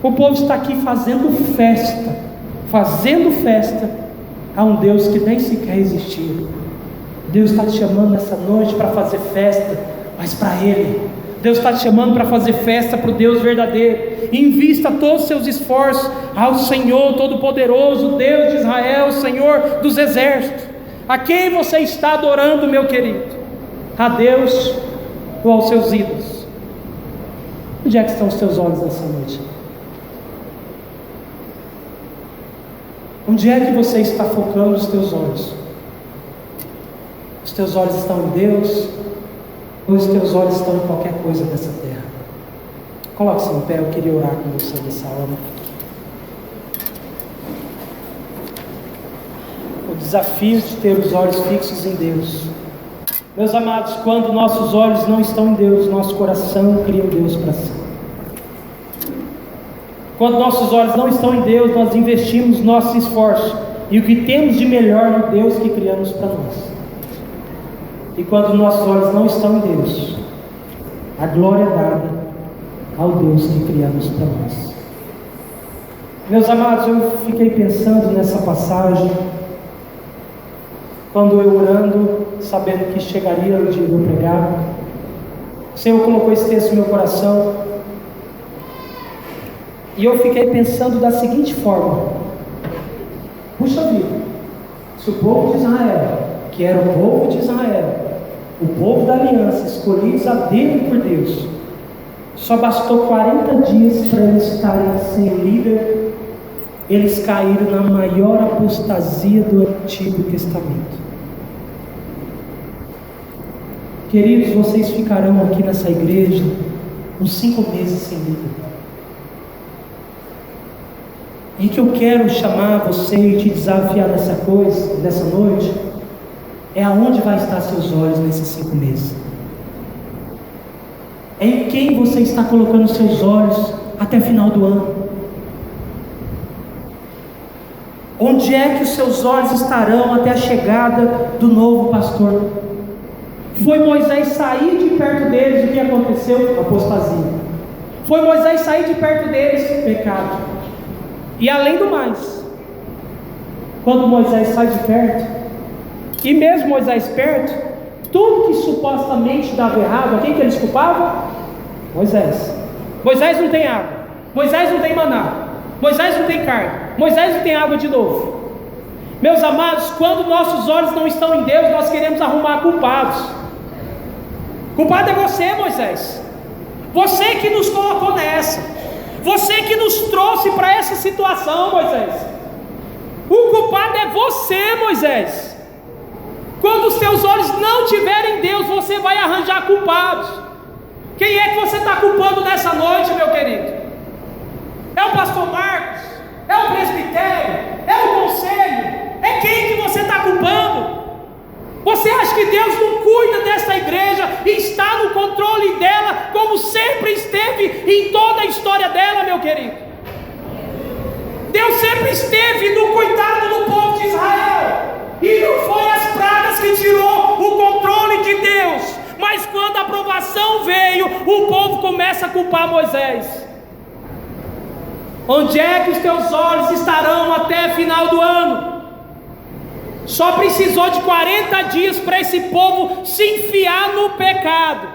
O povo está aqui fazendo festa a um Deus que nem sequer existiu. Deus está te chamando nessa noite para fazer festa, mas para Ele. Deus está te chamando para fazer festa para o Deus verdadeiro. Invista todos os seus esforços ao Senhor Todo-Poderoso, Deus de Israel, Senhor dos exércitos. A quem você está adorando, meu querido? A Deus ou aos seus ídolos? Onde é que estão os teus olhos nessa noite? Onde é que você está focando os teus olhos? Os teus olhos estão em Deus, ou os teus olhos estão em qualquer coisa dessa terra? Coloque-se em pé, eu queria orar com você nessa hora. O desafio de ter os olhos fixos em Deus. Meus amados, quando nossos olhos não estão em Deus, nosso coração cria um Deus para si. Quando nossos olhos não estão em Deus, nós investimos nosso esforço e o que temos de melhor no Deus que criamos para nós. E quando nossos olhos não estão em Deus, a glória é dada ao Deus que criamos para nós. Meus amados, eu fiquei pensando nessa passagem, quando eu orando, sabendo que chegaria o dia de eu pregar, o Senhor colocou esse texto no meu coração, e eu fiquei pensando da seguinte forma: puxa vida, se o povo de Israel, que era o povo de Israel, o povo da aliança, escolhidos a dedo por Deus, só bastou 40 dias para eles estarem sem líder, eles caíram na maior apostasia do Antigo Testamento. Queridos, vocês ficarão aqui nessa igreja uns 5 meses sem líder. E que eu quero chamar você e te desafiar nessa noite, é aonde vai estar seus olhos nesses 5 meses. É em quem você está colocando seus olhos até o final do ano. Onde é que os seus olhos estarão até a chegada do novo pastor? Foi Moisés sair de perto deles, o que aconteceu? Apostasia. Foi Moisés sair de perto deles, pecado. E além do mais, quando Moisés sai de perto, e mesmo Moisés perto, tudo que supostamente dava errado, a quem que eles culpavam? Moisés. Moisés não tem água, Moisés não tem maná, Moisés não tem carne, Moisés não tem água de novo. Meus amados, quando nossos olhos não estão em Deus, nós queremos arrumar culpados. Culpado é você, Moisés. Você que nos colocou nessa, você que nos trouxe para essa situação, Moisés. O culpado é você, Moisés. Quando os teus olhos não estiverem em Deus, você vai arranjar culpados. Quem é que você está culpando nessa noite, meu querido? É o pastor Marcos? É o presbitério? É o conselho? É quem que você está culpando? Você acha que Deus não cuida dessa igreja e está no controle dela, como sempre esteve em toda a história dela, meu querido? Deus sempre esteve no cuidado do povo de Israel, e não foi as pragas que tirou o controle de Deus, mas quando a aprovação veio, o povo começa a culpar Moisés. Onde é que os teus olhos estarão até final do ano? Só precisou de 40 dias para esse povo se enfiar no pecado.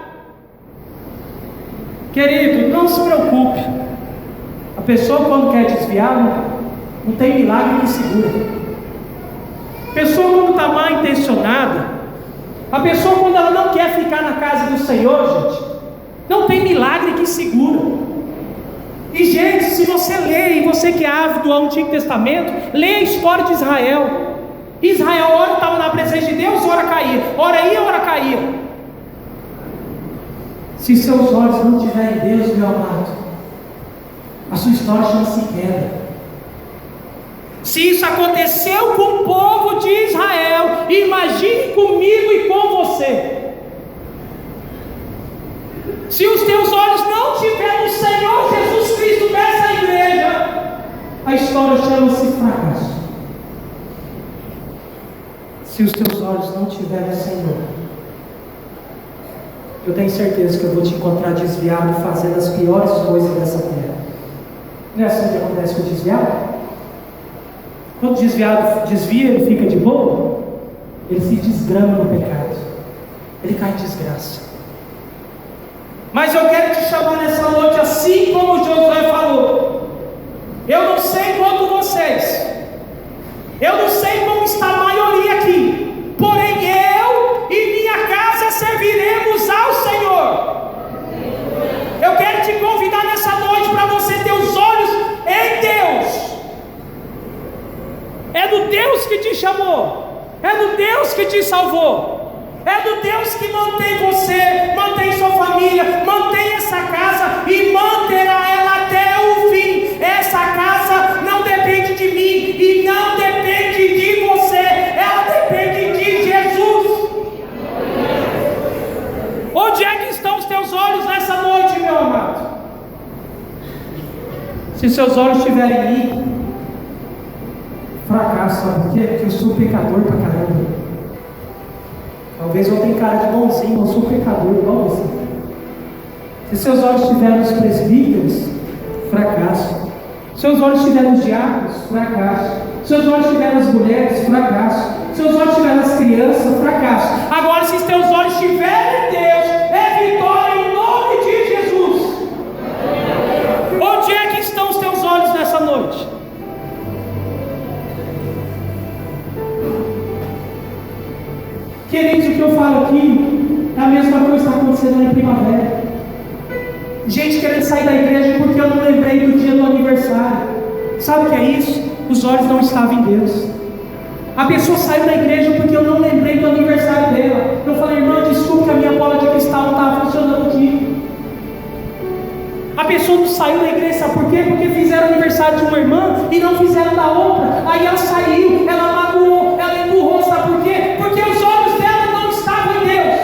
Querido, não se preocupe. A pessoa quando quer desviar, não tem milagre que segura. A pessoa quando está mal intencionada, a pessoa quando ela não quer ficar na casa do Senhor, gente, não tem milagre que segura. E gente, se você lê, e você que é ávido ao Antigo Testamento, lê a história de Israel. Israel, ora estava na presença de Deus, ora caía, ora ia, ora caía. Se seus olhos não estiverem em Deus, meu amado, a sua história chama-se queda. Se isso aconteceu com o povo de Israel, imagine comigo e com você. Se os teus olhos não estiverem no Senhor Jesus Cristo nessa igreja, a história chama-se fracasso. Se os teus olhos não estiverem no Senhor, eu tenho certeza que eu vou te encontrar desviado, fazendo as piores coisas dessa terra. Não é assim que acontece com o desviado? Quando o desviado desvia, ele fica de boa, ele se desgrama no pecado, ele cai em desgraça. Mas eu quero te chamar nessa noite, assim como Josué falou. Eu não sei quanto vocês, eu não sei como está a maioria aqui, porém eu e minha casa serviremos ao Senhor. Eu quero te convidar nessa noite para você ter os olhos em Deus. É no Deus que te chamou, é no Deus que te salvou. É do Deus que mantém você, mantém sua família, mantém essa casa e manterá ela até o fim. Essa casa não depende de mim e não depende de você, ela depende de Jesus. Onde é que estão os teus olhos nessa noite, meu amado? Se seus olhos estiverem em mim, fracasso, sabe por quê? Porque eu sou pecador pra caramba. Talvez eu tenha cara de bonzinho, eu sou pecador igual você. Se seus olhos estiverem nos presbíteros, fracasso. Se seus olhos estiverem nos diáconos, fracasso. Se seus olhos estiverem nas mulheres, fracasso. Se seus olhos estiverem nas crianças, fracasso. Agora, se os teus olhos estiverem em Deus, é vitória em nome de Jesus. Onde é que estão os teus olhos nessa noite? Queridos, o que eu falo aqui é a mesma coisa que está acontecendo na primavera. Gente querendo sair da igreja porque eu não lembrei do dia do aniversário. Sabe o que é isso? Os olhos não estavam em Deus. A pessoa saiu da igreja porque eu não lembrei do aniversário dela. Eu falei, irmã, desculpe que a minha bola de cristal não estava funcionando aqui. A pessoa não saiu da igreja, sabe por quê? Porque fizeram aniversário de uma irmã e não fizeram da outra. Aí ela saiu, ela magoou, ela empurrou, sabe por quê? Porque os olhos dela não estavam em Deus.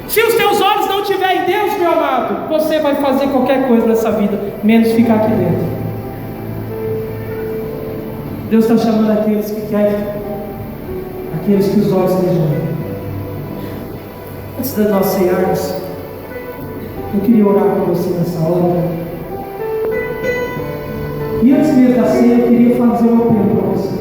Se os teus olhos não estiverem em Deus, meu amado, você vai fazer qualquer coisa nessa vida, menos ficar aqui dentro. Deus está chamando aqueles que querem, aqueles que os olhos estejam nele. Antes da nós cearmos, eu queria orar com você nessa hora. E antes mesmo da ceia, eu queria fazer um apelo para você.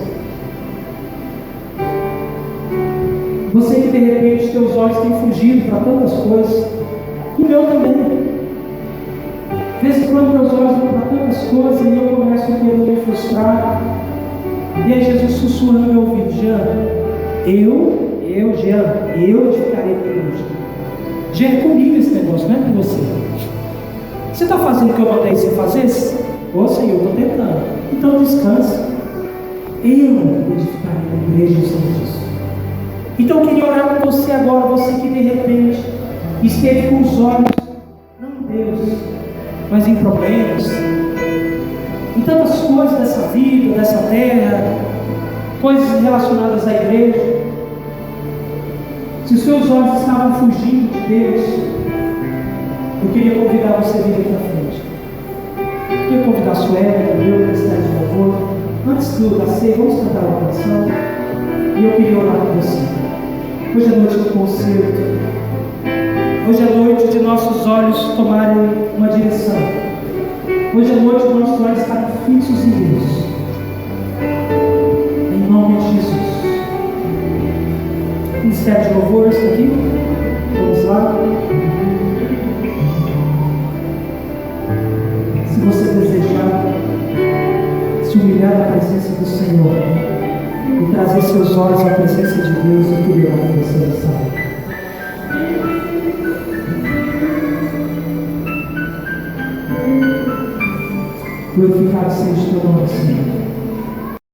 Você que de repente teus olhos têm fugido para tantas coisas, e o meu também. De vez em quando meus olhos vão para tantas coisas e eu começo a querer me frustrar. E aí Jesus sussurra no meu ouvido: Jean, eu edificarei a igreja. Já é comigo esse negócio, não é com você. Você está fazendo o que eu mandei você fazer? Ô Senhor, eu estou tentando. Então descansa. Eu edificarei a igreja, o Senhor diz. Então eu queria orar com você agora, você que de repente esteve com os olhos, não em Deus, mas em problemas, em tantas coisas dessa vida, dessa terra, coisas relacionadas à igreja. Se os seus olhos estavam fugindo de Deus, eu queria convidar você a vir aqui na frente. Eu queria convidar a Sueli, o meu ministério de louvor. Antes da ceia, vamos cantar uma canção. E eu queria orar com você. Hoje é noite do concerto. Hoje é noite de nossos olhos tomarem uma direção. Hoje é noite de nossos olhos estarem fixos em Deus. Em nome de Jesus. Ministério de louvor está aqui. Vamos lá. Se você desejar se humilhar na presença do Senhor e trazer seus olhos à presença de Deus, eu queria orar com você nessa hora. Glorificado seja o teu nome, Senhor.